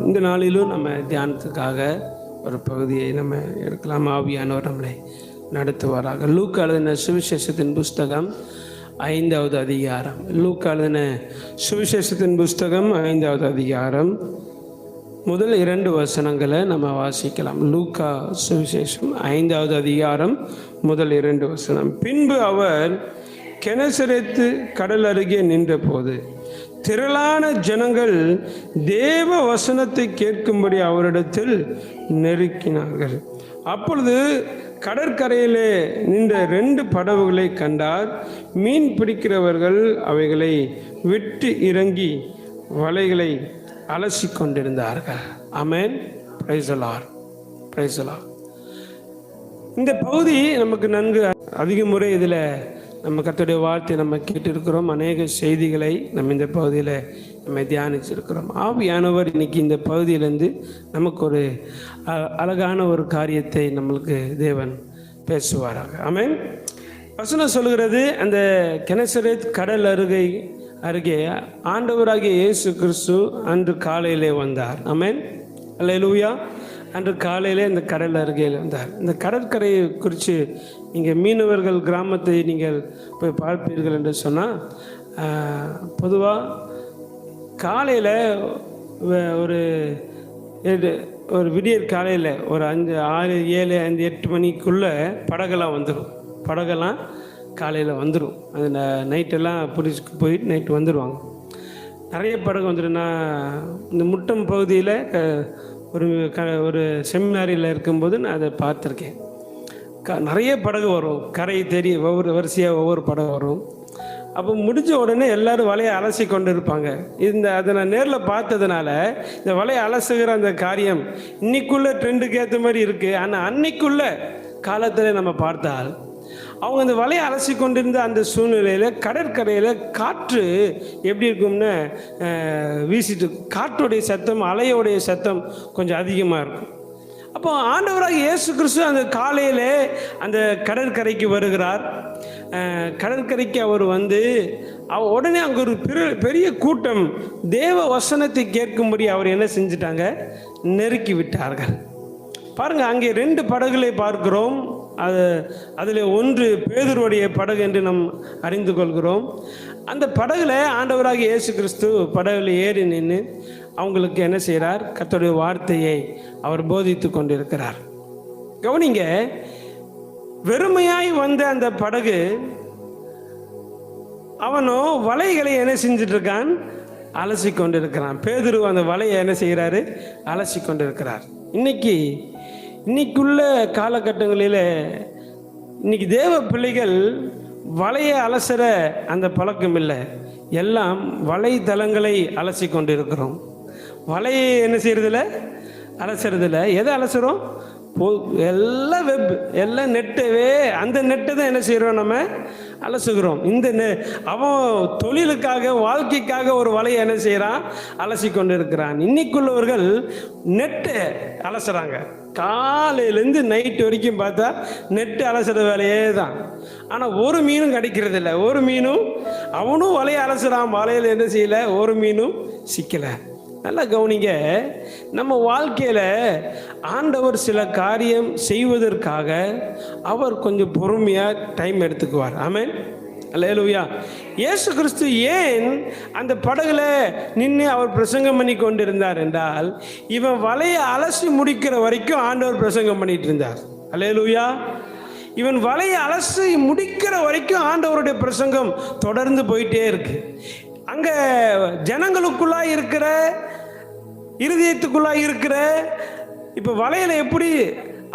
இந்த நாளிலும் நம்ம தியானத்துக்காக ஒரு பகுதியை நம்ம எடுக்கலாம். ஆவியானவர் நம்மளை நடத்துவாராக. லூக்கா எழுதின சுவிசேஷத்தின் புஸ்தகம் 5வது அதிகாரம். லூக்கா எழுதின சுவிசேஷத்தின் புஸ்தகம் 5வது அதிகாரம் முதல் 2 வசனங்களை நம்ம வாசிக்கலாம். லூக்கா சுவிசேஷம் 5வது அதிகாரம் முதல் 2 வசனம். பின்பு அவர் கெனசரேத்து கடல் அருகே நின்றபோது திரளான ஜனங்கள் தேவ வசனத்தை கேட்கும்படி அவரிடத்தில் நெருக்கினார்கள். அப்பொழுது கடற்கரையிலே நின்ற 2 படகுகளை கண்டார். மீன் பிடிக்கிறவர்கள் அவைகளை விட்டு இறங்கி வலைகளை அலசி கொண்டிருந்தார்கள். Amen. Praise the Lord. Praise the Lord. இந்த பகுதி நமக்கு நன்கு அதிக முறை இதில் நம்ம கர்த்தருடைய வார்த்தை நம்ம கேட்டிருக்கிறோம். அநேக செய்திகளை நம்ம இந்த பகுதியில் நம்ம தியானிச்சிருக்கிறோம். ஆவியானவர் இன்னைக்கு இந்த பகுதியிலேருந்து நமக்கு ஒரு அழகான ஒரு காரியத்தை நம்மளுக்கு தேவன் பேசுவாராக. ஆமென். வசனம் சொல்கிறது, அந்த கெனசரேத் கடல் அருகே ஆண்டவராகிய இயேசு கிறிஸ்து அன்று காலையிலே வந்தார். ஆமென். அல்லேலூயா. அன்று காலையிலே இந்த கடல் அருகே வந்தார். இந்த கடற்கரையை குறித்து நீங்கள் மீனவர்கள் கிராமத்தை நீங்கள் போய் பார்ப்பீர்கள் என்று சொன்னால், பொதுவாக காலையில் ஒரு விடியற் காலையில் ஒரு 5, 6, 7, 5, 8 மணிக்குள்ளே படகெல்லாம் வந்துடும். படகெல்லாம் காலையில் வந்துடும். அது நைட்டெல்லாம் பிடிச்சி போயிட்டு நைட்டு வந்துடுவாங்க. நிறைய படகு வந்துடும்னா, இந்த முட்டம் பகுதியில் ஒரு செமினாரியில் இருக்கும்போது நான் அதை பார்த்துருக்கேன். நிறைய படகு வரும். கரை ஒவ்வொரு வரிசையாக ஒவ்வொரு படகு வரும். அப்போ முடிஞ்ச உடனே எல்லோரும் வலையை அலசி கொண்டு இருப்பாங்க. அதை நான் நேரில் பார்த்ததுனால இந்த வலையை அலசுகிற அந்த காரியம் இன்னைக்குள்ள ட்ரெண்டுக்கு ஏற்ற மாதிரி இருக்குது. ஆனால் அன்னைக்குள்ள காலத்தில் நம்ம பார்த்தால் அவங்க அந்த வலையை அலசி கொண்டிருந்த அந்த சூழ்நிலையில் கடற்கரையில் காற்று எப்படி இருக்கும்னு வீசிட்டு, காற்றுடைய சத்தம், அலையோடைய சத்தம் கொஞ்சம் அதிகமாக இருக்கும். அப்போ ஆண்டவராக இயேசு கிறிஸ்து அந்த காலையில் அந்த கடற்கரைக்கு வருகிறார். கடற்கரைக்கு அவர் வந்து உடனே அங்கே ஒரு பெரிய கூட்டம் தேவ வசனத்தை கேட்கும்படி அவர் என்ன செஞ்சிட்டாங்க, நெருக்கி விட்டார்கள். பாருங்கள், அங்கே 2 படகுகளை பார்க்கிறோம். அதில் ஒன்று பேதுருடைய படகு என்று நாம் அறிந்து கொள்கிறோம். அந்த படகுல ஆண்டவராக இயேசு கிறிஸ்து படகுல ஏறி நின்று அவங்களுக்கு என்ன செய்கிறார், கர்த்தருடைய வார்த்தையை அவர் போதித்து கொண்டிருக்கிறார். கவனிங்க, வெறுமையாய் வந்த அந்த படகு அவனும் வலைகளை என்ன செஞ்சுட்டு இருக்கான், அலசி கொண்டிருக்கிறான். பேதுரு அந்த வலையை என்ன செய்கிறாரு, அலசி கொண்டிருக்கிறார். இன்னைக்குள்ள காலகட்டங்களில் இன்னைக்கு தேவ பிள்ளைகள் வலையை அலசுற அந்த பழக்கம் இல்லை. எல்லாம் வலைத்தளங்களை அலசி கொண்டு இருக்கிறோம். வலையை என்ன செய்யறதில்ல, அலசுறதில்ல. எதை அலசுறோம், எல்லாம் வெப், எல்லாம் நெட்டவே, அந்த நெட்டை தான் என்ன செய்கிறோம், நம்ம அலசுகிறோம். அவன் தொழிலுக்காக, வாழ்க்கைக்காக ஒரு வலையை என்ன செய்கிறான், அலசி கொண்டு இருக்கிறான். இன்னைக்குள்ளவர்கள் நெட்டை அலசுறாங்க. காலையிலேருந்து நைட்டு வரைக்கும் பார்த்தா நெட்டு அலசுற வேலையே தான். ஆனால் ஒரு மீனும் கிடைக்கிறது இல்லை. ஒரு மீனும் அவனும் வலையை அலசுறான், வலையில் என்ன செய்யலை, ஒரு மீனும் சிக்கலை. நல்லா கவனிங்க, நம்ம வாழ்க்கையில் ஆண்டவர் சில காரியம் செய்வதற்காக அவர் கொஞ்சம் பொறுமையாக டைம் எடுத்துக்குவார். ஆமென். அல்லேலூயா. இயேசு கிறிஸ்து ஏன் அந்த படகுல நின்று அவர் பிரசங்கம் பண்ணி கொண்டிருந்தார் என்றால், இவன் வலையை அலசி முடிக்கிற வரைக்கும் ஆண்டவர் பிரசங்கம் பண்ணிட்டு இருந்தார். அல்லேலூயா. இவன் வலையை அலசி முடிக்கிற வரைக்கும் ஆண்டவருடைய பிரசங்கம் தொடர்ந்து போயிட்டே இருக்கு. அங்கே ஜனங்களுக்குள்ளாக இருக்கிற, இருதயத்துக்குள்ளாக இருக்கிற, இப்போ வலையில் எப்படி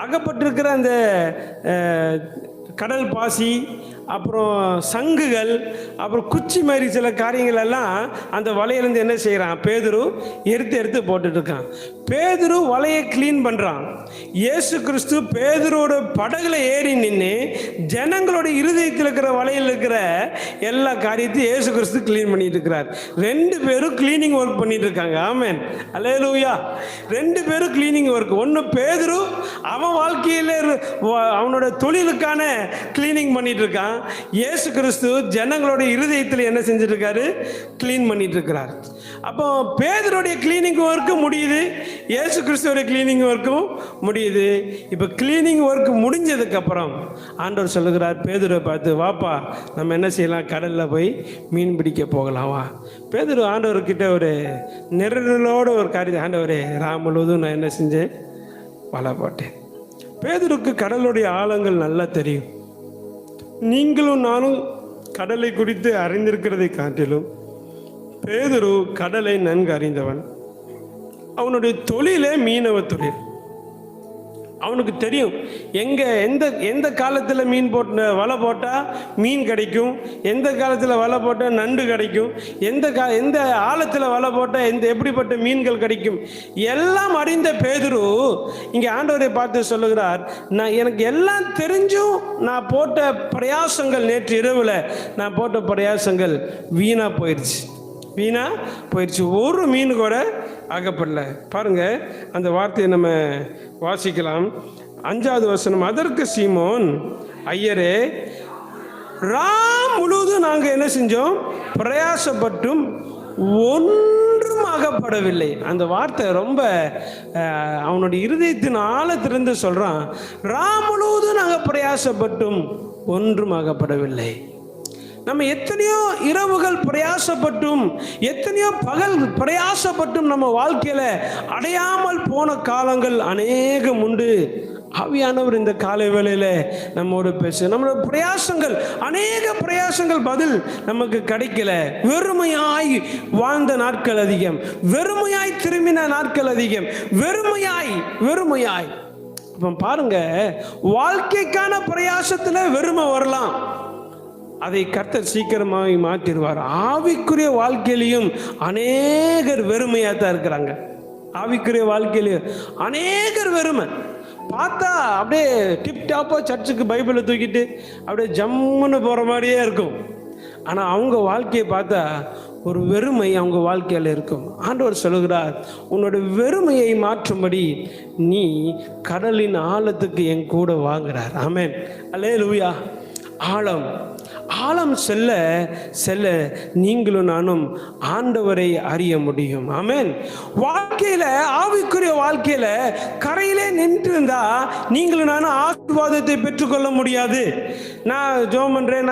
அகப்பட்டிருக்கிற அந்த கடல் பாசி, அப்புறம் சங்குகள், அப்புறம் குச்சி மாதிரி சில காரியங்கள் எல்லாம் அந்த வலையிலேருந்து என்ன செய்கிறான், பேதுரு எடுத்து போட்டுட்ருக்கான். பேதுரு வலையை க்ளீன் பண்ணுறான். இயேசு கிறிஸ்து பேதுருவோட படகுல ஏறி நின்று ஜனங்களோட இருதயத்தில் இருக்கிற வலையில் இருக்கிற எல்லா காரியத்தையும் இயேசு கிறிஸ்து க்ளீன் பண்ணிட்டு இருக்கிறார். 2 பேரும் க்ளீனிங் ஒர்க் பண்ணிட்டு இருக்காங்க. ஆமென். அல்லேலூயா. 2 பேரும் க்ளீனிங் ஒர்க். ஒன்று பேதுரு அவன் வாழ்க்கையில் அவனோட தொழிலுக்கான க்ளீனிங் பண்ணிட்டு இருக்கான். இயேசு கிறிஸ்து ஜனங்களோட இருதயத்தில் என்ன செஞ்சுட்டு இருக்காரு, க்ளீன் பண்ணிட்டு இருக்கிறார். அப்போ பேதுருடைய கிளீனிங் ஒர்க்கும் முடியுது, இயேசு கிறிஸ்துவோட கிளீனிங் ஒர்க்கும் முடியுது. இப்போ கிளீனிங் ஒர்க் முடிஞ்சதுக்கப்புறம் ஆண்டவர் சொல்லுகிறார் பேதுருவை பார்த்து, வாப்பா நம்ம என்ன செய்யலாம், கடலில் போய் மீன் பிடிக்க போகலாம் வா. பேதுரு ஆண்டவர்கிட்ட ஒரு நெருடலோட ஒரு காரியம், ஆண்டவரே ராம் முழுவதும் நான் என்ன செஞ்சேன், வலை போட்டேன். பேதுருக்கு கடலுடைய ஆழங்கள் நல்லா தெரியும். நீங்களும் நானும் கடலை குறித்து அறிந்திருக்கிறதை காட்டிலும் பேதுரு கடலை நன்கு அறிந்தவன். அவனுடைய தொழிலே மீனவ தொழில். அவனுக்கு தெரியும் எந்த காலத்தில் மீன் போட்ட வலை போட்டால் மீன் கிடைக்கும், எந்த காலத்தில் வலை போட்டால் நண்டு கிடைக்கும், எந்த ஆழத்தில் வலை போட்டால் எப்படிப்பட்ட மீன்கள் கிடைக்கும் எல்லாம் அறிந்த பேதுரு இங்கே ஆண்டவரை பார்த்து சொல்லுகிறார், எனக்கு எல்லாம் தெரிஞ்சும் நான் போட்ட பிரயாசங்கள், நேற்று இரவில் நான் போட்ட பிரயாசங்கள் வீணாக போயிடுச்சு, ஒரு மீன் கூட ஆகப்படல. பாருங்க அந்த வார்த்தையை நம்ம வாசிக்கலாம். 5வது வசனம், அதற்கு சீமோன், ஐயரே ராம் முழுவதும் நாங்கள் என்ன செஞ்சோம், பிரயாசப்பட்டும் ஒன்றும் ஆகப்படவில்லை. அந்த வார்த்தை ரொம்ப அவனுடைய இருதயத்தின் ஆழத்திலிருந்து சொல்றான். ராம் முழுவதும் நாங்கள் பிரயாசப்பட்டும் ஒன்றும் ஆகப்படவில்லை. நம்ம எத்தனையோ இரவுகள் பிரயாசப்பட்டும், எத்தனையோ பகல் பிரயாசப்பட்டும் நம்ம வாழ்க்கையில அடையாமல் போன காலங்கள் அநேகம் உண்டு. ஆவியானவர் இந்த காலை வேளையில நம்மோடு பேச, நம்மளோட பிரயாசங்கள், அநேக பிரயாசங்கள் பதில் நமக்கு கிடைக்கல. வெறுமையாய் வாழ்ந்த நாட்கள் அதிகம், வெறுமையாய் திரும்பின நாட்கள் அதிகம், வெறுமையாய். அப்ப பாருங்க, வாழ்க்கைக்கான பிரயாசத்துல வெறுமை வரலாம், அதை கர்த்தர் சீக்கிரமாக மாற்றிடுவார். ஆவிக்குரிய வாழ்க்கையிலையும் அநேகர் வெறுமையாக தான் இருக்கிறாங்க. ஆவிக்குரிய வாழ்க்கையிலையும் அநேகர் வெறுமை. பார்த்தா அப்படியே டிப்டாப்பாக சர்ச்சுக்கு பைபிளை தூக்கிட்டு அப்படியே ஜம்முன்னு போகிற மாதிரியே இருக்கும். ஆனால் அவங்க வாழ்க்கையை பார்த்தா ஒரு வெறுமை அவங்க வாழ்க்கையில் இருக்கும். ஆண்டவர் சொல்லுகிறார், உன்னோட வெறுமையை மாற்றும்படி நீ கடலின் ஆழத்துக்கு என் கூட வாங்குறார். ஆமென், அல்லேலூயா. ஆழம் செல்ல நீங்களும் நானும் ஆண்டவரை அறிய முடியும். ஆமென். வாழ்க்கையில, ஆவிக்குரிய வாழ்க்கையில கரையிலே நின்று இருந்தா நீங்களும் நானும் ஆசீர்வாதத்தை பெற்றுக்கொள்ள முடியாது. நான் ஜெபம் பண்றேன்,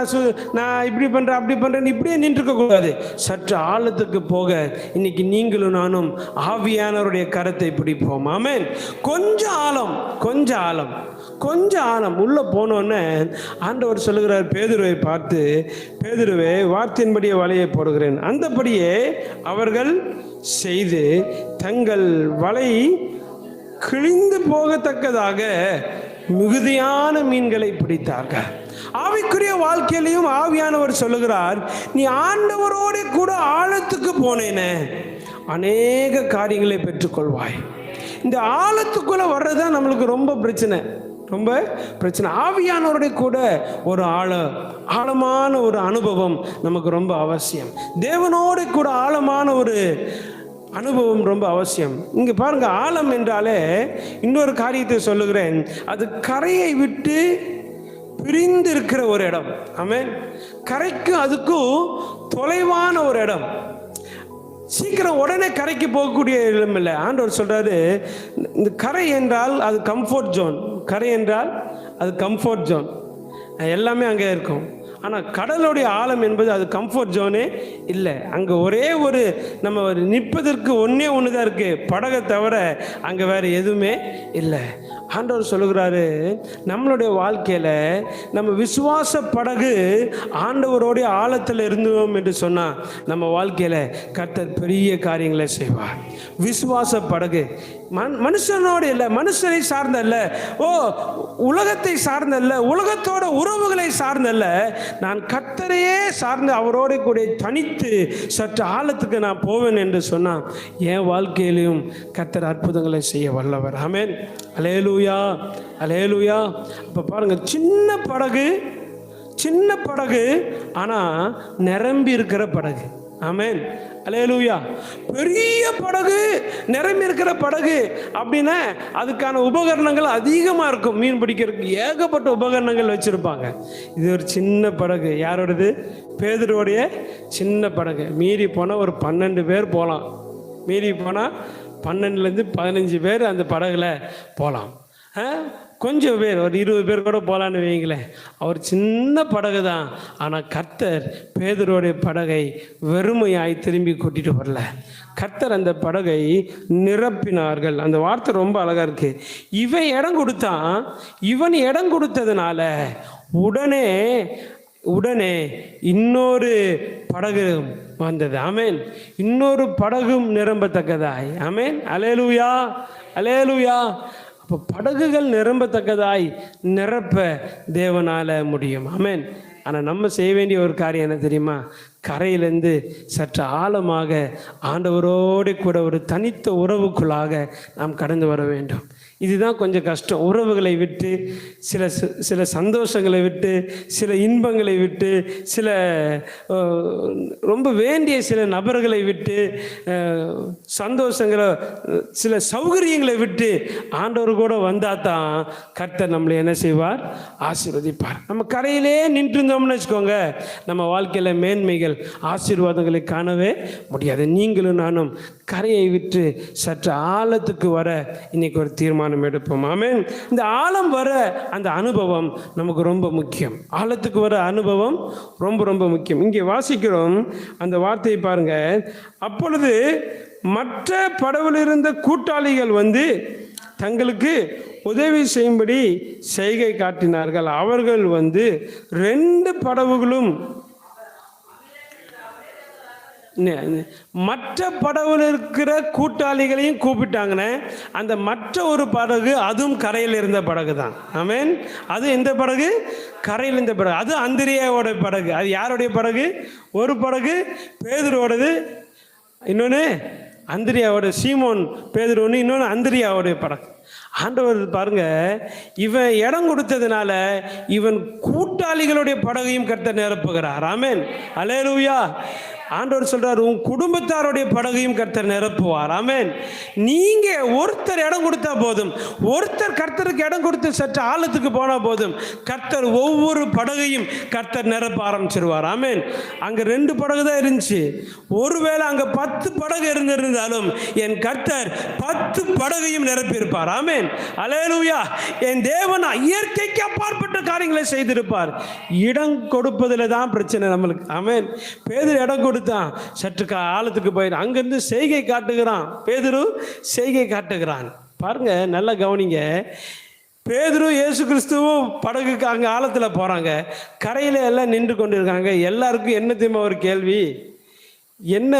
நான் இப்படி பண்றேன் அப்படி பண்றேன் இப்படியே நின்றுக்க கூடாது. சற்று ஆழத்துக்கு போக இன்னைக்கு நீங்களும் நானும் ஆவியானவருடைய கரத்தை பிடிப்போம். ஆமென். கொஞ்சம் ஆழம் உள்ள போனோன்னு ஆண்டவர் சொல்லுகிறார் பேதுருவை பார்த்து, பேதுருவே வார்த்தையின்படியே வலையை போடுகிறேன். அந்தபடியே அவர்கள் செய்து தங்கள் வலை கிழிந்து போகத்தக்கதாக மிகுதியான மீன்களை பிடித்தார்கள். ஆவிக்குரிய வாழ்க்கையிலையும் ஆவியானவர் சொல்லுகிறார், நீ ஆண்டவரோடு கூட ஆழத்துக்கு போனேனே அநேக காரியங்களை பெற்றுக்கொள்வாய். இந்த ஆழத்துக்குள்ள வர்றதுதான் நம்மளுக்கு ரொம்ப பிரச்சனை. ஆவியானவருடைய கூட ஒரு ஆழமான ஒரு அனுபவம் நமக்கு ரொம்ப அவசியம். தேவனோடு கூட ஆழமான ஒரு அனுபவம் ரொம்ப அவசியம். இங்க பாருங்க, ஆழம் என்றாலே இன்னொரு காரியத்தை சொல்லுகிறேன், அது கரையை விட்டு பிரிந்து இருக்கிற ஒரு இடம். ஆமென். கரைக்கும் அதுக்கும் தொலைவான ஒரு இடம். சீக்கிரம் உடனே கரைக்கு போகக்கூடிய இடம் இல்லை. ஆண்டவர் சொல்றாரு, இந்த கரை என்றால் அது கம்ஃபர்ட் ஜோன். கரை என்றால் அது கம்ஃபர்ட் ஜோன், எல்லாமே அங்கே இருக்கும். ஆனால் கடலுடைய ஆழம் என்பது அது கம்ஃபர்ட் ஜோனே இல்லை. அங்கே ஒரே ஒரு நம்ம நிற்பதற்கு ஒன்றே ஒன்று தான் இருக்குது, படகை தவிர அங்கே வேறு எதுவுமே இல்லை. ஆண்டவர் சொல்லுகிறாரு, நம்மளுடைய வாழ்க்கையில் நம்ம விசுவாச படகு ஆண்டவருடைய ஆழத்தில் இருந்தோம் என்று சொன்னால் நம்ம வாழ்க்கையில் கர்த்தர் பெரிய காரியங்களை செய்வார். விசுவாச படகு மனுஷனோடு இல்லை, மனுஷனை சார்ந்தல்ல, உலகத்தை சார்ந்தல்ல, உலகத்தோட உறவுகளை சார்ந்தல்ல, நான் கர்த்தரையே சார்ந்து அவரோட கூட தனித்து சற்று ஆழத்துக்கு நான் போவேன் என்று சொன்னான். என் வாழ்க்கையிலையும் கர்த்தர் அற்புதங்களை செய்ய வல்லவர். ஆமென், அல்லேலூயா, அல்லேலூயா. அப்போ பாருங்க, சின்ன படகு ஆனால் நிரம்பி இருக்கிற படகு. ஆமென், அல்லேலூயா. பெரிய படகு, நிரம்பி இருக்கிற படகு அப்படின்னா அதுக்கான உபகரணங்கள் அதிகமாக இருக்கும். மீன் பிடிக்கிறதுக்கு ஏகப்பட்ட உபகரணங்கள் வச்சுருப்பாங்க. இது ஒரு சின்ன படகு. யாரோடது? பேதுருவோடைய சின்ன படகு. மீறி போனால் ஒரு 12 பேர் போகலாம். மீறி போனால் 12லேருந்து 15 பேர் அந்த படகுல போகலாம். கொஞ்சம் பேர், ஒரு 20 பேர் கூட போகலான்னு வைங்களேன். அவர் சின்ன படகு தான். ஆனால் கர்த்தர் பேதுருவோடைய படகை வெறுமையாய் திரும்பி கூட்டிகிட்டு வரல. கர்த்தர் அந்த படகை நிரப்பினார்கள். அந்த வார்த்தை ரொம்ப அழகாக இருக்குது. இவன் இடம் கொடுத்தான். இவன் இடம் கொடுத்ததுனால உடனே இன்னொரு படகு வந்தது. ஆமென். இன்னொரு படகும் நிரம்பத்தக்கதாய். ஆமென், அல்லேலூயா, அல்லேலூயா. அப்போ படகுகள் நிரம்பத்தக்கதாய் நிரப்ப தேவனால் முடியும். ஆமென். ஆனால் நம்ம செய்ய வேண்டிய ஒரு காரியம் என்ன தெரியுமா? கரையிலேருந்து சற்று ஆழமாக ஆண்டவரோடு கூட ஒரு தனித்த உறவுக்குள்ளாக நாம் கடந்து வர வேண்டும். இதுதான் கொஞ்சம் கஷ்டம். உறவுகளை விட்டு, சில சந்தோஷங்களை விட்டு, சில இன்பங்களை விட்டு, சில ரொம்ப வேண்டிய சில நபர்களை விட்டு, சந்தோஷங்களை, சில சௌகரியங்களை விட்டு ஆண்டவர் கூட வந்தால் தான் கர்த்தர் நம்மளை என்ன செய்வார்? ஆசீர்வதிப்பார். நம்ம கரையிலே நின்று இருந்தோம்னு வச்சுக்கோங்க, நம்ம வாழ்க்கையில் மேன்மைகள், ஆசீர்வாதங்களை காணவே முடியாது. நீங்களும் நானும் கரையை விட்டு சற்று ஆழத்துக்கு வர இன்னைக்கு ஒரு தீர்மானம் எடுப்போம். ஆமென். இந்த ஆழம் வர அந்த அனுபவம் நமக்கு ரொம்ப முக்கியம். ஆழத்துக்கு வர அனுபவம் ரொம்ப ரொம்ப முக்கியம். இங்கே வாசிக்கிறோம் அந்த வார்த்தையை பாருங்க. அப்பொழுது மற்ற படவில் இருந்த கூட்டாளிகள் வந்து தங்களுக்கு உதவி செய்யும்படி செய்கை காட்டினார்கள். அவர்கள் வந்து 2 படவுகளும் மற்ற படகுல இருக்கிற கூட்டாளிகளையும் கூப்பிட்டாங்கன்னு. அந்த மற்ற ஒரு படகு, அதுவும் கரையில் இருந்த படகு தான். ஆமென். அது எந்த படகு? கரையில் இருந்த படகு. அது அந்திரியாவோட படகு. அது யாருடைய படகு? ஒரு படகு பேதுருவோடது, இன்னொன்று அந்திரியாவோட, சீமோன் பேதுரு ஒன்று, இன்னொன்று அந்திரியாவோடைய படகு. ஆண்டவர் பாருங்க, இவன் இடம் கொடுத்ததுனால இவன் கூட்டாளிகளுடைய படகையும் கர்த்தர் நிரப்புகிறார். ஆமென், அல்லேலூயா. ஆண்டவர் சொல்றார், உன் குடும்பத்தாருடைய படகையும் கர்த்தர் நிரப்புவார். ஆமென். நீங்க ஒருத்தர் இடம் கொடுத்தா போதும், ஒருத்தர் கர்த்தருக்கு இடம் கொடுத்து சற்று ஆழத்துக்கு போனா போதும், கர்த்தர் ஒவ்வொரு படகையும் கர்த்தர் நிரப்ப ஆரம்பிச்சிருவார். ஆமென். அங்க 2 படகு தான் இருந்துச்சு. ஒருவேளை அங்க 10 படகு இருந்திருந்தாலும் என் கர்த்தர் 10 படகையும் நிரப்பியிருப்பார். ஆமென், அல்லேலூயா. என் தேவன் இயற்கைக்கு அப்பாற்பட்ட காரியங்களை செய்திருப்பார். இடம் கொடுப்பதில் தான் பிரச்சனை நம்மளுக்கு. ஆமென். பேதுரு இடம் கொடுத்தான், சற்று ஆழத்துக்கு போயிடும். அங்கிருந்து செய்கை காட்டுகிறான். பேதுரு செய்கை காட்டுகிறான். பாருங்க, நல்லா கவனிங்க. பேதுரு இயேசு கிறிஸ்துவும் படகுக்கு அங்கே ஆழத்தில் போகிறாங்க. கரையில் எல்லாம் நின்று கொண்டு இருக்காங்க. எல்லாருக்கும் என்ன தெரியுமா ஒரு கேள்வி? என்ன,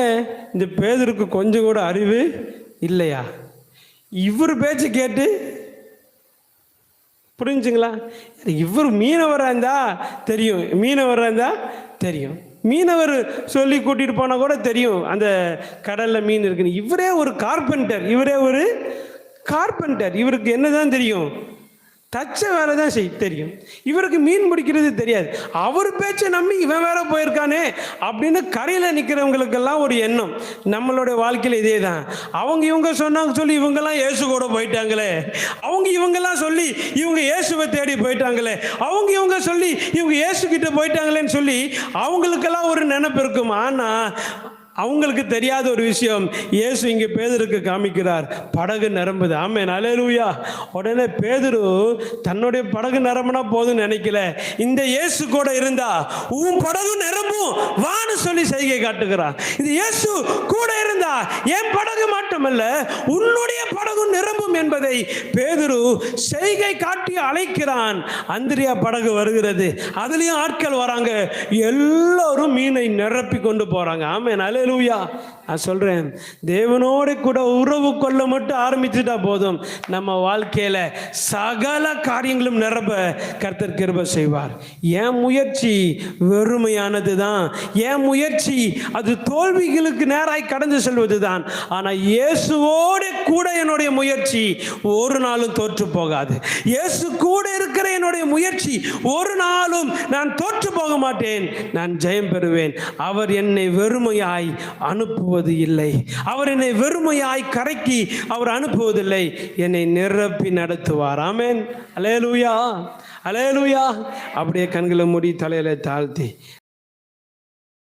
இந்த பேதுருக்கு கொஞ்சம் கூட அறிவு இல்லையா? இவர் பேச்சு கேட்டு, புரிஞ்சுங்களா? இவர் மீனவராக இருந்தா தெரியும், மீனவராக இருந்தா தெரியும், மீனவர் சொல்லி கூட்டிகிட்டு போனால் கூட தெரியும் அந்த கடலில் மீன் இருக்குன்னு. இவரே ஒரு கார்பெண்டர், இவருக்கு என்ன தான் தெரியும்? தச்ச வேலை தான் தெரியும். இவருக்கு மீன் பிடிக்கிறது தெரியாது. அவர் பேச்சை நம்பி இவன் வேற போயிருக்கானே அப்படின்னு கரையில் நிற்கிறவங்களுக்கெல்லாம் ஒரு எண்ணம். நம்மளோட வாழ்க்கையில் இதே தான். அவங்க இவங்க சொன்னாங்க சொல்லி இவங்கெல்லாம் இயேசு கூட போயிட்டாங்களே, அவங்க இவங்கெல்லாம் சொல்லி இவங்க இயேசுவை தேடி போயிட்டாங்களே, அவங்க இவங்க சொல்லி இவங்க இயேசு கிட்ட போயிட்டாங்களேன்னு சொல்லி அவங்களுக்கெல்லாம் ஒரு நினைப்பு இருக்கும். ஆனால் அவங்களுக்கு தெரியாத ஒரு விஷயம் இயேசு இங்கே பேதுருக்கு காமிக்கிறார். படகு நிரம்புது. ஆமென், அல்லேலூயா. உடனே பேதுரு தன்னுடைய படகு நிரம்பினா போதும் நினைக்கல. இந்த இயேசு கூட இருந்தா உன் படகு நிரம்பும் வான்னு சொல்லி செய்கை காட்டுகிறார். இந்த இயேசு கூட இருந்தா என் படகு மட்டுமல்ல உன்னுடைய படகு நிரம்பும் என்பதை பேதுரு செய்கை காட்டி அழைக்கிறான். அந்திரியா படகு வருகிறது. அதுலயும் ஆட்கள் வராங்க. எல்லாரும் மீனை நிரப்பி கொண்டு போறாங்க. ஆமென், அல்லேலூயா. நான் சொல்கிறேன், தேவனோடு கூட உறவு கொள்ள மட்டும் ஆரம்பிச்சுட்டா போதும், நம்ம வாழ்க்கையில் சகல காரியங்களும் நிரப்ப கர்த்தர் கிருபை செய்வார். என் முயற்சி வெறுமையானது தான், என் முயற்சி அது தோல்விகளுக்கு நேராய் கடந்து செல்வது தான். ஆனால் இயேசுவோடு கூட என்னுடைய முயற்சி ஒரு நாளும் தோற்று போகாது. இயேசு கூட இருக்கிற என்னுடைய முயற்சி ஒரு நாளும் நான் தோற்று போக மாட்டேன், நான் ஜெயம் பெறுவேன். அவர் என்னை வெறுமையாய் அனுப்புவது இல்லை, அவர் என்னை வெறுமையாய் கரைக்கி அவர் அனுப்புவதில்லை, என்னை நிரப்பி நடத்துவார். ஆமென். அல்லேலூயா, அல்லேலூயா. அப்படியே கண்களை மூடி தலையில தாழ்த்தி